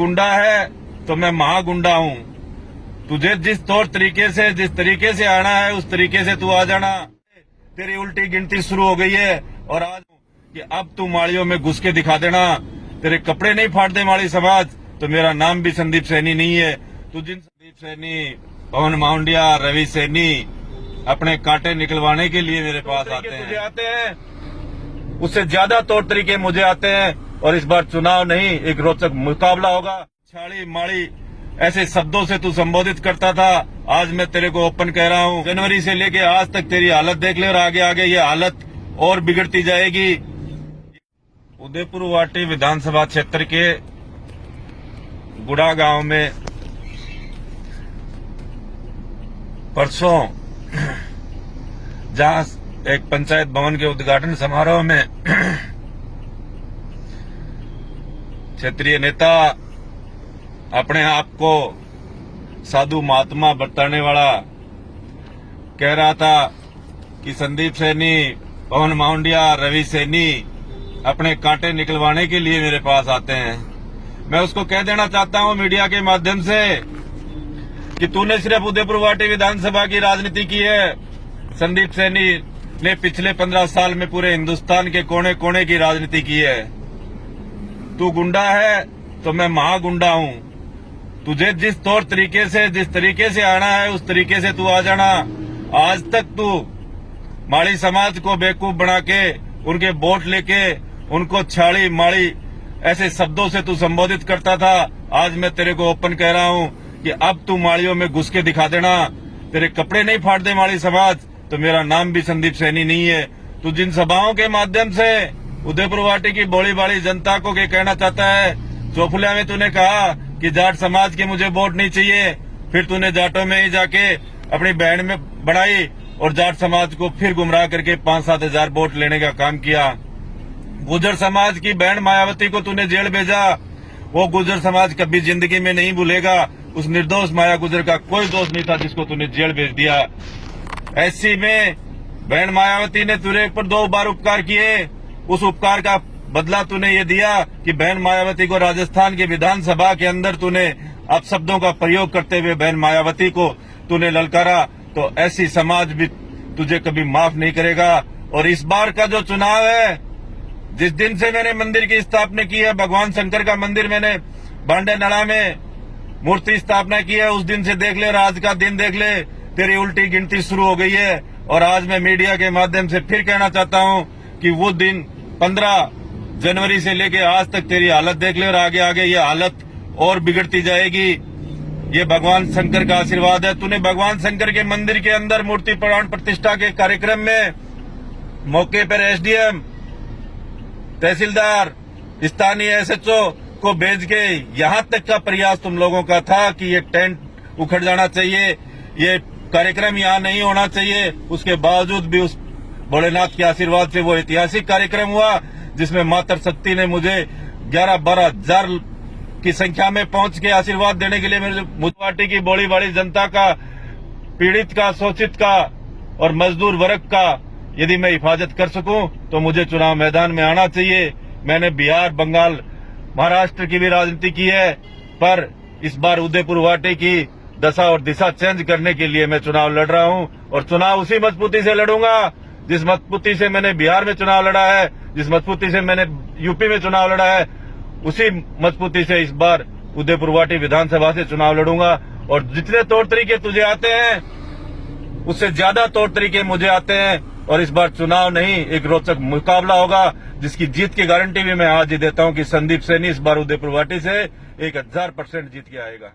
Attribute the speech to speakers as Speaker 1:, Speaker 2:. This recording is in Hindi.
Speaker 1: गुंडा है तो मैं महागुंडा हूँ। तुझे जिस तौर तरीके से जिस तरीके से आना है उस तरीके से तू आ जाना। तेरी उल्टी गिनती शुरू हो गई है और आज कि अब तू माड़ियों में घुस के दिखा देना। तेरे कपड़े नहीं फाड़ दे माड़ी समाज तो मेरा नाम भी संदीप सैनी नहीं है। तू जिन संदीप सैनी, पवन माउंडिया, रवि सैनी अपने कांटे निकलवाने के लिए मेरे पास आते हैं उससे ज्यादा तौर तरीके मुझे आते हैं। और इस बार चुनाव नहीं, एक रोचक मुकाबला होगा। छाड़ी माड़ी ऐसे शब्दों से तू संबोधित करता था, आज मैं तेरे को ओपन कह रहा हूँ। जनवरी से लेके आज तक तेरी हालत देख ले और आगे आगे ये हालत और बिगड़ती जाएगी। उदयपुर वाटी विधानसभा क्षेत्र के गुड़ा गांव में परसों जहां एक पंचायत भवन के उद्घाटन समारोह में क्षेत्रीय नेता अपने आप को साधु महात्मा बताने वाला कह रहा था कि संदीप सैनी, पवन माउंडिया, रवि सैनी अपने कांटे निकलवाने के लिए मेरे पास आते हैं। मैं उसको कह देना चाहता हूं मीडिया के माध्यम से कि तूने सिर्फ उदयपुर वाटी विधानसभा की राजनीति की है। संदीप सैनी ने पिछले 15 साल में पूरे हिंदुस्तान के कोने कोने की राजनीति की है। तू गुंडा है तो मैं महागुंडा हूं। तुझे जिस तौर तरीके से जिस तरीके से आना है उस तरीके से तू आ जाना। आज तक तू माड़ी समाज को बेवकूफ बना के उनके वोट लेके उनको छाड़ी माड़ी ऐसे शब्दों से तू संबोधित करता था। आज मैं तेरे को ओपन कह रहा हूं कि अब तू माड़ियों में घुस के दिखा देना। तेरे कपड़े नहीं फाड़ दे माड़ी समाज तो मेरा नाम भी संदीप सैनी नहीं है। तू जिन सभाओं के माध्यम से उदयपुर वाटी की बोली बाली जनता को क्या कहना चाहता है। चोफुलिया में तूने कहा कि जाट समाज के मुझे वोट नहीं चाहिए, फिर तूने जाटों में ही जाके अपनी बहन में बढ़ाई और जाट समाज को फिर गुमराह करके 5-7 हजार वोट लेने का काम किया। गुर्जर समाज की बहन मायावती को तूने जेल भेजा। वो गुर्जर समाज कभी जिंदगी में नहीं भूलेगा। उस निर्दोष माया गुजर का कोई दोष नहीं था जिसको तूने जेल भेज दिया। ऐसी में बहन मायावती ने तुझे ऊपर 2 बार उपकार किए। उस उपकार का बदला तूने ये दिया कि बहन मायावती को राजस्थान की विधानसभा के अंदर तूने अपशब्दों का प्रयोग करते हुए बहन मायावती को तूने ललकारा। तो ऐसी समाज भी तुझे कभी माफ नहीं करेगा। और इस बार का जो चुनाव है, जिस दिन से मैंने मंदिर की स्थापना की है, भगवान शंकर का मंदिर मैंने बांडे नड़ा में मूर्ति स्थापना की है, उस दिन से देख ले और आज का दिन देख ले, तेरी उल्टी गिनती शुरू हो गई है। और आज मैं मीडिया के माध्यम से फिर कहना चाहता हूं कि वो दिन 15 जनवरी से लेके आज तक तेरी हालत देख ले और आगे आगे ये हालत और बिगड़ती जाएगी। ये भगवान शंकर का आशीर्वाद है। तूने भगवान शंकर के मंदिर के अंदर मूर्ति प्राण प्रतिष्ठा के कार्यक्रम में मौके पर एसडीएम, तहसीलदार, स्थानीय एसएचओ को भेज के यहाँ तक का प्रयास तुम लोगों का था कि ये टेंट उखड़ जाना चाहिए, ये कार्यक्रम यहाँ नहीं होना चाहिए। उसके बावजूद भी उस भोलेनाथ के आशीर्वाद से वो ऐतिहासिक कार्यक्रम हुआ जिसमें माता शक्ति ने मुझे 11-12 हजार की संख्या में पहुंच के आशीर्वाद देने के लिए मेरे मुदवाटी की बोली बाड़ी जनता का, पीड़ित का, शोषित का और मजदूर वर्ग का यदि मैं हिफाजत कर सकूं तो मुझे चुनाव मैदान में आना चाहिए। मैंने बिहार, बंगाल, महाराष्ट्र की भी राजनीति की है, पर इस बार उदयपुर वाटी की दशा और दिशा चेंज करने के लिए मैं चुनाव लड़ रहा हूं। और चुनाव उसी मजबूती से लड़ूंगा जिस मजबूती से मैंने बिहार में चुनाव लड़ा है, जिस मजबूती से मैंने यूपी में चुनाव लड़ा है, उसी मजबूती से इस बार उदयपुर वाटी विधानसभा से चुनाव लड़ूंगा। और जितने तौर तरीके तुझे आते हैं उससे ज्यादा तौर तरीके मुझे आते हैं। और इस बार चुनाव नहीं, एक रोचक मुकाबला होगा जिसकी जीत की गारंटी भी मैं आज ही देता हूं कि संदीप सैनी इस बार उदयपुर वाटी से 1000% जीत के आएगा।